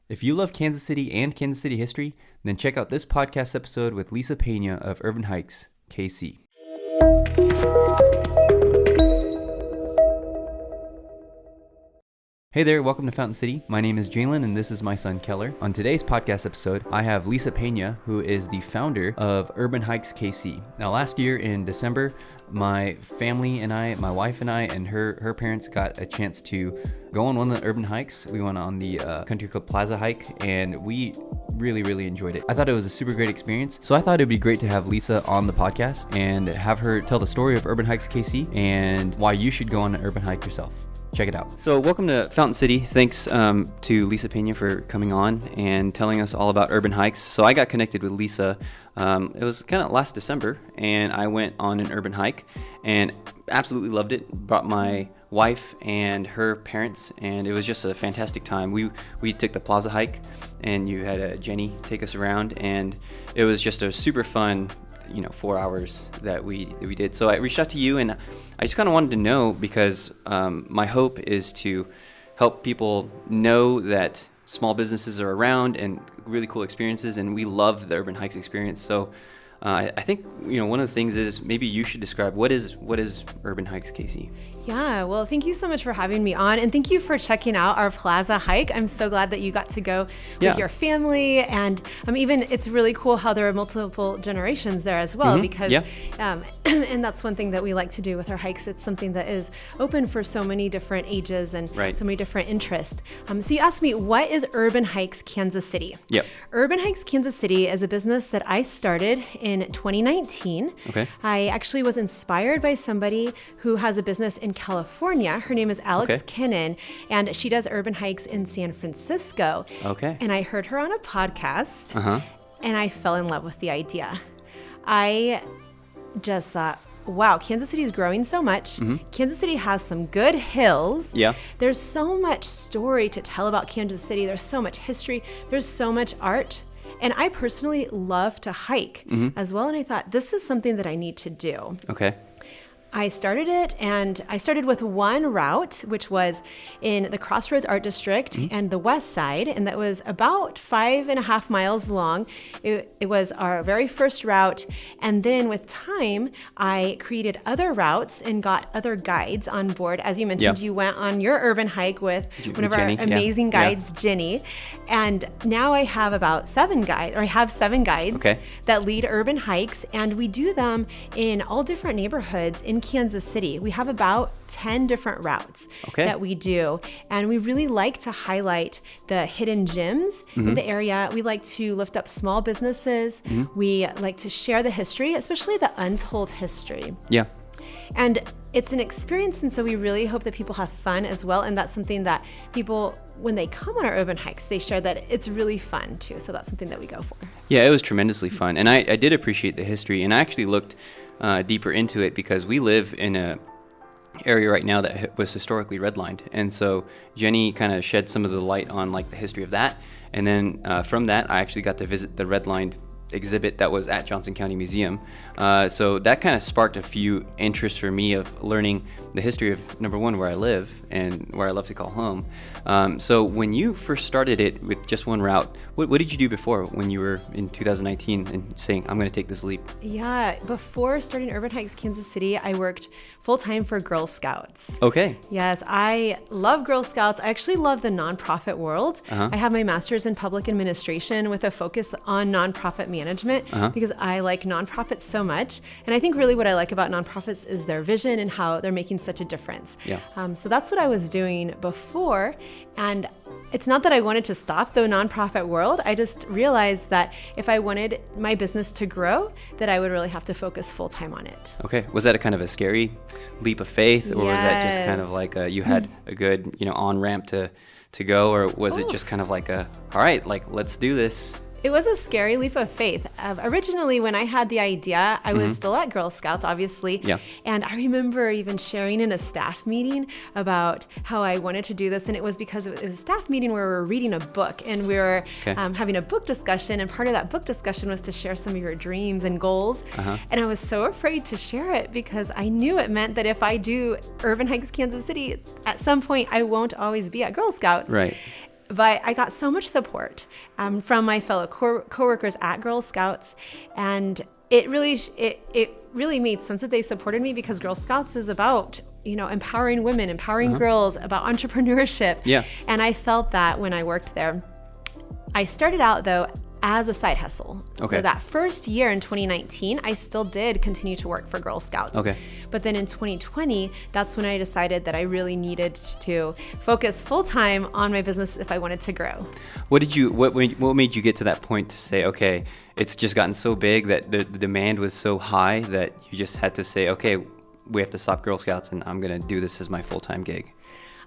If you love Kansas City and Kansas City history, then check out this podcast episode with Lisa Pena of Urban Hikes, KC. Hey there, welcome to Fountain City. My name is Jaylenn and this is my son Keller. On today's podcast episode, I have Lisa Pena, who is the founder of Urban Hikes KC. Now last year in December, my family and I, my wife and I, and her parents got a chance to go on one of the urban hikes. We went on the Country Club Plaza hike and we really enjoyed it. I thought it was a super great experience. So I thought it'd be great to have Lisa on the podcast and have her tell the story of Urban Hikes KC and why you should go on an urban hike yourself. Check it out. So welcome to Fountain City. Thanks to Lisa Pena for coming on and telling us all about urban hikes. So I got connected with Lisa. It was kind of last December, and I went on an urban hike and absolutely loved it. Brought my wife and her parents, and it was just a fantastic time. We took the Plaza hike, and you had Jenny take us around, and it was just a super fun 4 hours that we did. So I reached out to you and I just kind of wanted to know because my hope is to help people know that small businesses are around and really cool experiences, and we love the Urban Hikes experience. So I think one of the things is maybe you should describe what is Urban Hikes KC. Yeah, well, thank you so much for having me on, and thank you for checking out our Plaza hike. I'm so glad that you got to go with your family, and even it's really cool how there are multiple generations there as well, because and that's one thing that we like to do with our hikes. It's something that is open for so many different ages and so many different interests. So you asked me, what is Urban Hikes Kansas City? Yep. Urban Hikes Kansas City is a business that I started in 2019. Okay. I actually was inspired by somebody who has a business in California. Her name is Alex Kinnan, and she does urban hikes in San Francisco. Okay. And I heard her on a podcast, and I fell in love with the idea. I just thought, wow, Kansas City is growing so much. Kansas City has some good hills. Yeah. There's so much story to tell about Kansas City. There's so much history. There's so much art. And I personally love to hike as well. And I thought, this is something that I need to do. Okay. I started it, and I started with one route, which was in the Crossroads Art District and the West Side, and that was about 5.5 miles long. It was our very first route, and then with time, I created other routes and got other guides on board. As you mentioned, you went on your urban hike with one of our amazing guides, Jenny, and now I have about 7 guides that lead urban hikes, and we do them in all different neighborhoods in Kansas City. We have about 10 different routes that we do, and we really like to highlight the hidden gems in the area. We like to lift up small businesses. We like to share the history, especially the untold history. Yeah. And it's an experience, and so we really hope that people have fun as well, and that's something that people, when they come on our urban hikes, they share that it's really fun too, so that's something that we go for. Yeah, it was tremendously fun, and I did appreciate the history, and I actually looked deeper into it because we live in a area right now that was historically redlined, and so Jenny kind of shed some of the light on like the history of that, and then from that I actually got to visit the redlined exhibit that was at Johnson County Museum. So that kind of sparked a few interests for me of learning the history of, number one, where I live and where I love to call home. So when you first started it with just one route, what did you do before when you were in 2019 and saying, I'm going to take this leap? Yeah, before starting Urban Hikes Kansas City, I worked full-time for Girl Scouts. Okay. Yes, I love Girl Scouts. I actually love the nonprofit world. I have my master's in public administration with a focus on nonprofit management because I like nonprofits so much. And I think really what I like about nonprofits is their vision and how they're making such a difference. Yeah. So that's what I was doing before. And it's not that I wanted to stop the nonprofit world. I just realized that if I wanted my business to grow, that I would really have to focus full time on it. Okay. Was that a kind of a scary leap of faith, or was that just kind of like you had a good, on-ramp to go, or was it just kind of like all right, like, let's do this? It was a scary leap of faith. Originally, when I had the idea, I was still at Girl Scouts, obviously. Yeah. And I remember even sharing in a staff meeting about how I wanted to do this. And it was because it was a staff meeting where we were reading a book and we were having a book discussion. And part of that book discussion was to share some of your dreams and goals. And I was so afraid to share it because I knew it meant that if I do Urban Hikes Kansas City, at some point I won't always be at Girl Scouts. Right. But I got so much support from my fellow coworkers at Girl Scouts, and it really made sense that they supported me, because Girl Scouts is about, empowering women, empowering girls, about entrepreneurship. Yeah. And I felt that when I worked there. I started out though as a side hustle. Okay. So that first year in 2019, I still did continue to work for Girl Scouts. Okay. But then in 2020, that's when I decided that I really needed to focus full time on my business if I wanted to grow. What made you get to that point to say, okay, it's just gotten so big that the demand was so high that you just had to say, okay, we have to stop Girl Scouts and I'm going to do this as my full-time gig?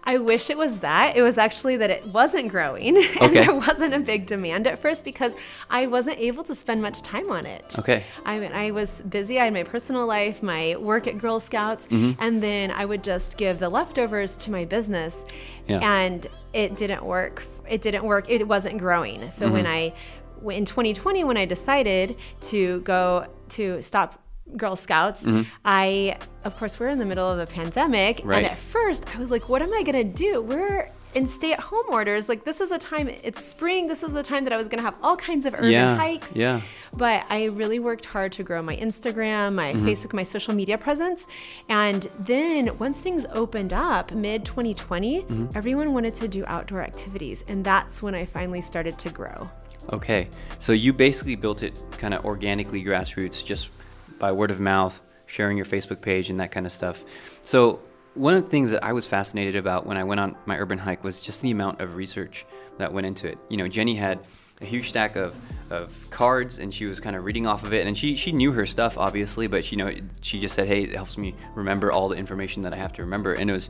I wish it was that. It was actually that it wasn't growing and Okay. there wasn't a big demand at first, because I wasn't able to spend much time on it. Okay. I was busy. I had my personal life, my work at Girl Scouts, and then I would just give the leftovers to my business. Yeah. And it didn't work. It wasn't growing. So in 2020, when I decided to stop Girl Scouts, of course, we're in the middle of a pandemic. Right. And at first I was like, what am I going to do? We're in stay-at-home orders. Like, this is a time, it's spring. This is the time that I was going to have all kinds of urban hikes. Yeah. But I really worked hard to grow my Instagram, my Facebook, my social media presence. And then once things opened up mid 2020, everyone wanted to do outdoor activities. And that's when I finally started to grow. Okay. So you basically built it kind of organically, grassroots, just by word of mouth, sharing your Facebook page and that kind of stuff. So one of the things that I was fascinated about when I went on my urban hike was just the amount of research that went into it. Jenny had a huge stack of cards, and she was kind of reading off of it, and she knew her stuff, obviously, but she just said, hey, it helps me remember all the information that I have to remember, and it was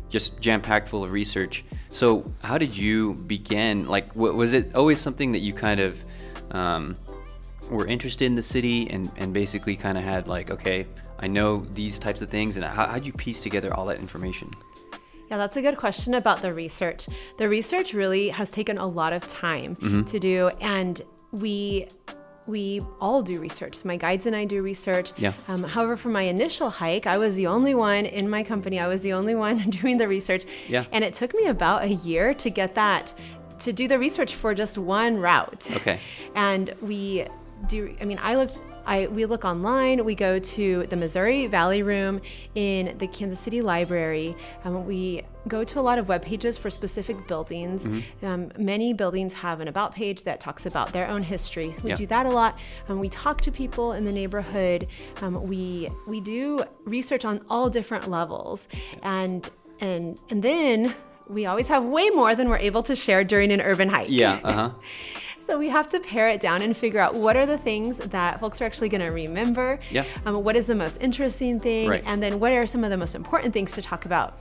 just jam-packed full of research. So how did you begin? Like, was it always something that you kind of were interested in the city and basically kind of had like, okay, I know these types of things, and how'd you piece together all that information? Yeah, that's a good question about the research. The research really has taken a lot of time to do, and we all do research. So my guides and I do research. Yeah. However, for my initial hike, I was the only one in my company. I was the only one doing the research. Yeah. And it took me about a year to get that, to do the research for just one route. Okay. And we look online, we go to the Missouri Valley Room in the Kansas City Library. We go to a lot of web pages for specific buildings. Many buildings have an about page that talks about their own history. We do that a lot. We talk to people in the neighborhood. We do research on all different levels. And then we always have way more than we're able to share during an urban hike. Yeah, So we have to pare it down and figure out what are the things that folks are actually going to remember. Yeah. What is the most interesting thing? Right. And then what are some of the most important things to talk about?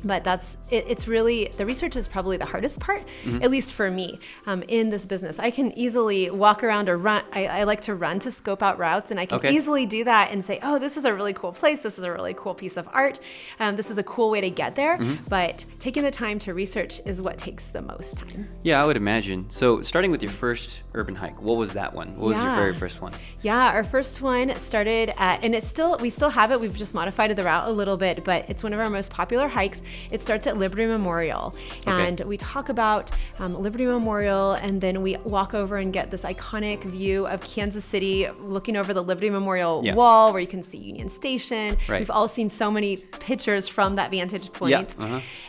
But it's really, the research is probably the hardest part, at least for me, in this business. I can easily walk around or run. I like to run to scope out routes, and I can easily do that and say, oh, this is a really cool place. This is a really cool piece of art. This is a cool way to get there. But taking the time to research is what takes the most time. Yeah, I would imagine. So starting with your first urban hike, what was that one? What was your very first one? Yeah, our first one started at, and we still have it. We've just modified the route a little bit, but it's one of our most popular hikes. It starts at Liberty Memorial, and we talk about Liberty Memorial, and then we walk over and get this iconic view of Kansas City, looking over the Liberty Memorial wall, where you can see Union Station. Right. We've all seen so many pictures from that vantage point.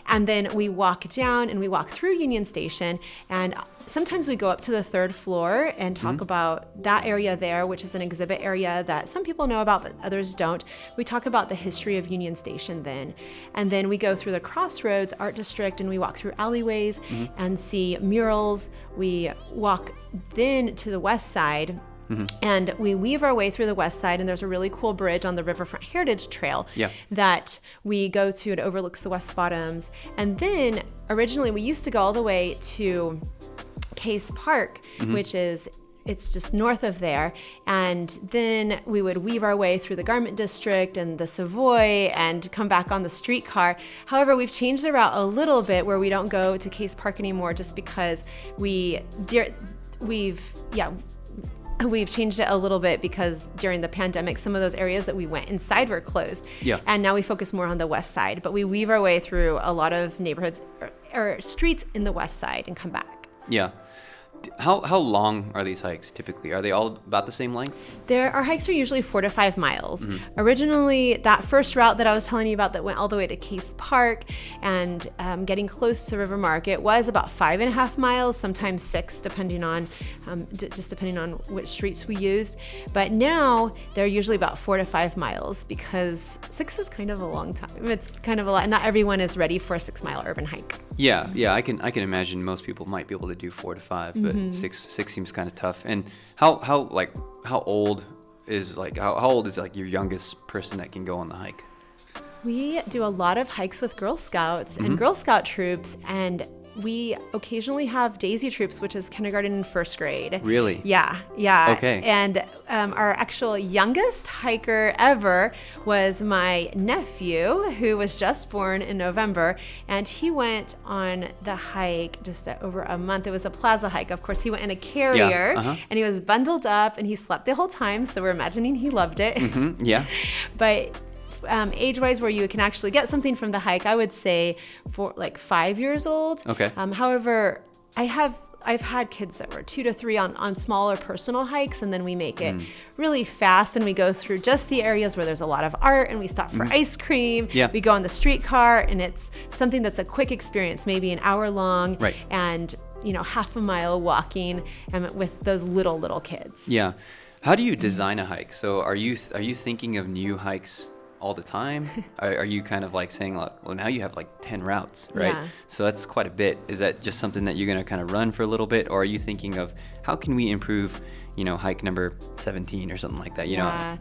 And then we walk down and we walk through Union Station, and sometimes we go up to the third floor and talk about that area there, which is an exhibit area that some people know about, but others don't. We talk about the history of Union Station then. And then we go through the Crossroads Art District, and we walk through alleyways and see murals. We walk then to the west side, and we weave our way through the west side, and there's a really cool bridge on the Riverfront Heritage Trail that we go to. It overlooks the West Bottoms. And then originally we used to go all the way to Case Park, which is, it's just north of there. And then we would weave our way through the Garment District and the Savoy and come back on the streetcar. However, we've changed the route a little bit, where we don't go to Case Park anymore, just because we've changed it a little bit because during the pandemic, some of those areas that we went inside were closed. Yeah. And now we focus more on the west side, but we weave our way through a lot of neighborhoods or streets in the west side and come back. Yeah. How long are these hikes typically? Are they all about the same length? Our hikes are usually 4 to 5 miles. Originally, that first route that I was telling you about that went all the way to Case Park and getting close to River Market was about 5.5 miles, sometimes 6, depending on just depending on which streets we used. But now they're usually about 4 to 5 miles because 6 is kind of a long time. It's kind of a lot. Not everyone is ready for a 6-mile urban hike. Yeah, I can imagine most people might be able to do 4 to 5, but six seems kind of tough. And how old is your youngest person that can go on the hike? We do a lot of hikes with Girl Scouts and Girl Scout troops, and we occasionally have Daisy troops, which is kindergarten and first grade. Really? Yeah. Okay. And our actual youngest hiker ever was my nephew, who was just born in November, and he went on the hike just over a month. It was a plaza hike. Of course, he went in a carrier, and he was bundled up, and he slept the whole time, so we're imagining he loved it. Yeah. But age-wise, where you can actually get something from the hike, I would say for like 5 years old. Okay. However, I've had kids that were 2 to 3 on smaller personal hikes, and then we make it really fast, and we go through just the areas where there's a lot of art, and we stop for ice cream. Yeah. We go on the streetcar, and it's something that's a quick experience, maybe an hour long, right, and half a mile walking, and with those little kids. Yeah. How do you design a hike? So are you thinking of new hikes all the time? Are you kind of like saying, well, now you have like 10 routes, right? Yeah. So that's quite a bit. Is that just something that you're going to kind of run for a little bit? Or are you thinking of how can we improve, hike number 17 or something like that? Yeah.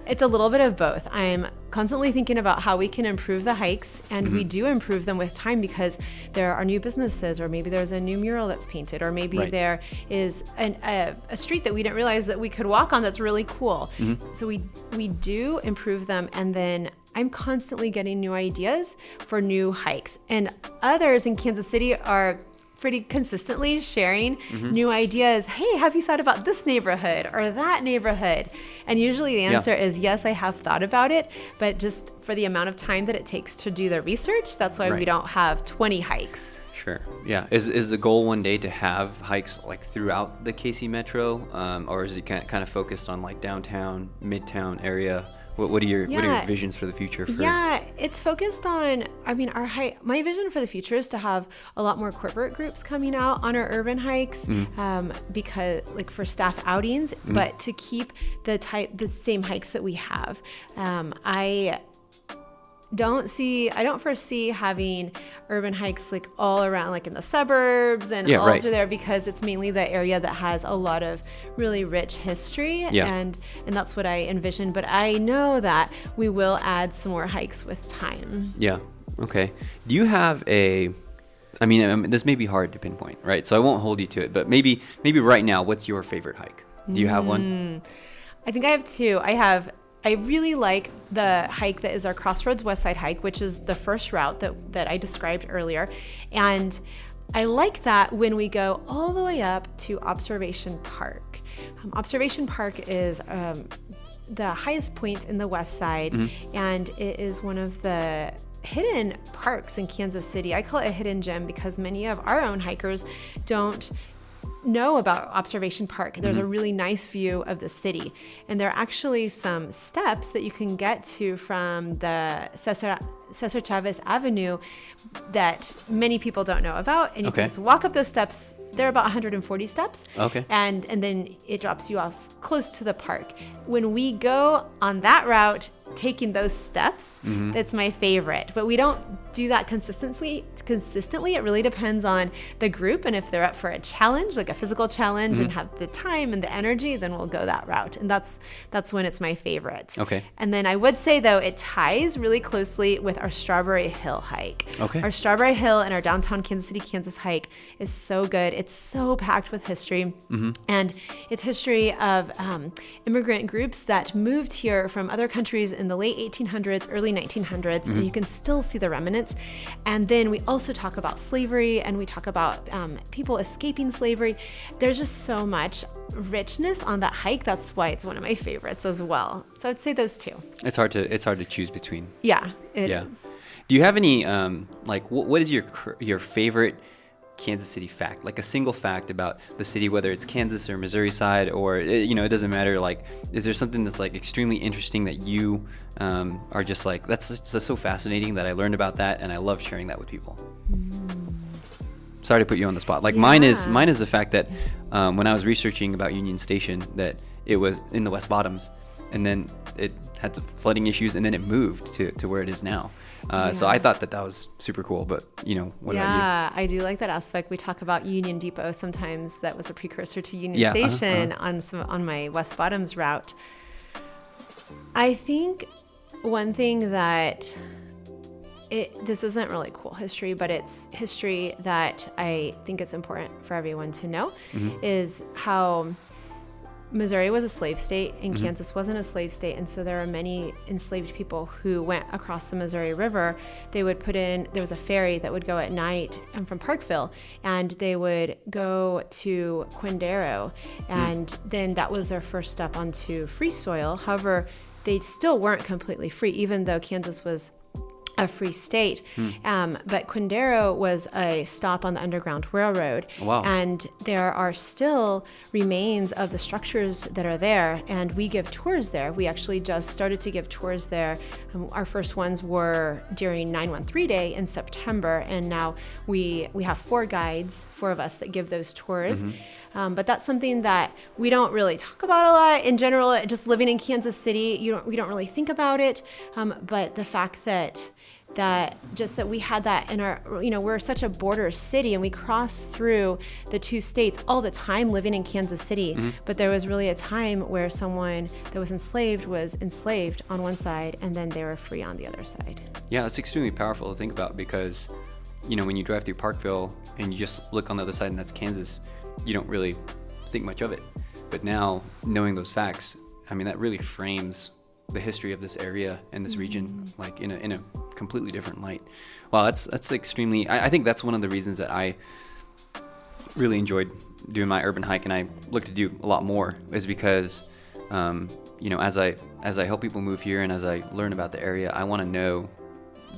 It's a little bit of both. I'm constantly thinking about how we can improve the hikes, and we do improve them with time because there are new businesses, or maybe there's a new mural that's painted, or maybe there is a street that we didn't realize that we could walk on that's really cool. So we do improve them, and then I'm constantly getting new ideas for new hikes. And others in Kansas City are pretty consistently sharing new ideas. Hey, have you thought about this neighborhood or that neighborhood? And usually the answer is yes, I have thought about it, but just for the amount of time that it takes to do the research, that's why we don't have 20 hikes. Sure. Yeah. Is the goal one day to have hikes like throughout the KC Metro, or is it kind of focused on like downtown, midtown area? What are your visions for the future? Yeah, it's focused on, my vision for the future is to have a lot more corporate groups coming out on our urban hikes, because like for staff outings, but to keep the same hikes that we have. I don't foresee having urban hikes like all around, like in the suburbs and all through there, because it's mainly the area that has a lot of really rich history, and that's what I envision. But I know that we will add some more hikes with time. Yeah. Okay. Do you have this may be hard to pinpoint, right? So I won't hold you to it, but maybe right now, what's your favorite hike? Do you have one? I think I have 2. I really like the hike that is our Crossroads West Side hike, which is the first route that I described earlier. And I like that when we go all the way up to Observation Park. Observation Park is the highest point in the west side, and it is one of the hidden parks in Kansas City. I call it a hidden gem because many of our own hikers don't know about Observation Park. There's a really nice view of the city, and there are actually some steps that you can get to from the Cesar Chavez Avenue that many people don't know about, and you can just walk up those steps. They're about 140 steps. Okay. And then it drops you off close to the park. When we go on that route, taking those steps, that's my favorite. But we don't do that consistently. It really depends on the group, and if they're up for a challenge, like a physical challenge, and have the time and the energy, then we'll go that route. And that's when it's my favorite. Okay. And then I would say, though, it ties really closely with our Strawberry Hill hike. Okay. Our Strawberry Hill and our downtown Kansas City, Kansas hike is so good. It's so packed with history, and it's history of immigrant groups that moved here from other countries in in the late 1800s, early 1900s, and you can still see the remnants. And then we also talk about slavery, and we talk about people escaping slavery. There's just so much richness on that hike. That's why it's one of my favorites as well. So I'd say those two. It's hard to choose between. Yeah, it is. Do you have any like what is your favorite Kansas City fact, like a single fact about the city, whether it's Kansas or Missouri side, or it doesn't matter? Like, is there something that's like extremely interesting that you are just like, that's so fascinating that I learned about that and I love sharing that with people? Sorry to put you on the spot. Like mine is the fact that when I was researching about Union Station, that it was in the West Bottoms, and then it had some flooding issues, and then it moved to where it is now. So I thought that was super cool, but what about you? Yeah, I do like that aspect. We talk about Union Depot sometimes. That was a precursor to Union Station on my West Bottoms route. I think one thing that this isn't really cool history, but it's history that I think it's important for everyone to know, is how Missouri was a slave state and Kansas wasn't a slave state. And so there are many enslaved people who went across the Missouri River. There was a ferry that would go at night from Parkville, and they would go to Quindaro. And then that was their first step onto free soil. However, they still weren't completely free, even though Kansas was a free state. But Quindaro was a stop on the Underground Railroad. Wow. And there are still remains of the structures that are there, and we give tours there. We actually just started to give tours there. Our first ones were during 913 Day in September, and now we have 4 guides, 4 of us that give those tours. But that's something that we don't really talk about a lot. In general, just living in Kansas City, we don't really think about it. But the fact that we had that in our, we're such a border city, and we cross through the 2 states all the time living in Kansas City. But there was really a time where someone that was enslaved on one side, and then they were free on the other side. Yeah, it's extremely powerful to think about, because, when you drive through Parkville and you just look on the other side and that's Kansas, you don't really think much of it. But now, knowing those facts, I mean, that really frames the history of this area and this region, like in a completely different light. Wow, that's extremely. I think that's one of the reasons that I really enjoyed doing my urban hike, and I look to do a lot more, is because, as I help people move here and as I learn about the area, I want to know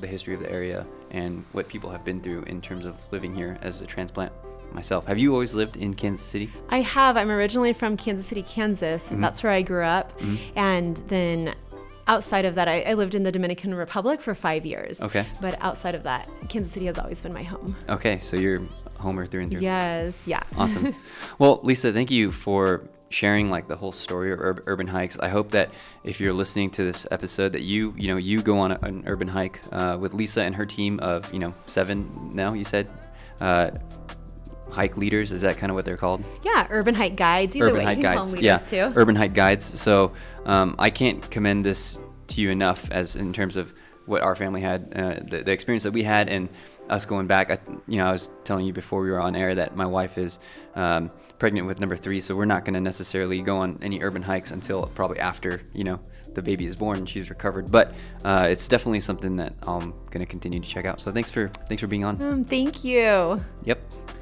the history of the area and what people have been through in terms of living here as a transplant myself. Have you always lived in Kansas City? I have. I'm originally from Kansas City, Kansas. That's where I grew up. And then outside of that, I lived in the Dominican Republic for 5 years. Okay. But outside of that, Kansas City has always been my home. Okay, so you're homer through and through. Yes, yeah. Awesome. Well, Lisa, thank you for sharing like the whole story of urban hikes. I hope that if you're listening to this episode, that you go on an urban hike with Lisa and her team of 7 now, you said, hike leaders. Is that kind of what they're called? Yeah, urban hike guides. Either urban way, hike you can guides. call them leaders too. Urban hike guides. So I can't commend this to you enough, as in terms of what our family had, the experience that we had, and us going back. I was telling you before we were on air that my wife is pregnant with number 3, so we're not going to necessarily go on any urban hikes until probably after the baby is born and she's recovered. But it's definitely something that I'm going to continue to check out. So thanks for being on. Thank you. Yep.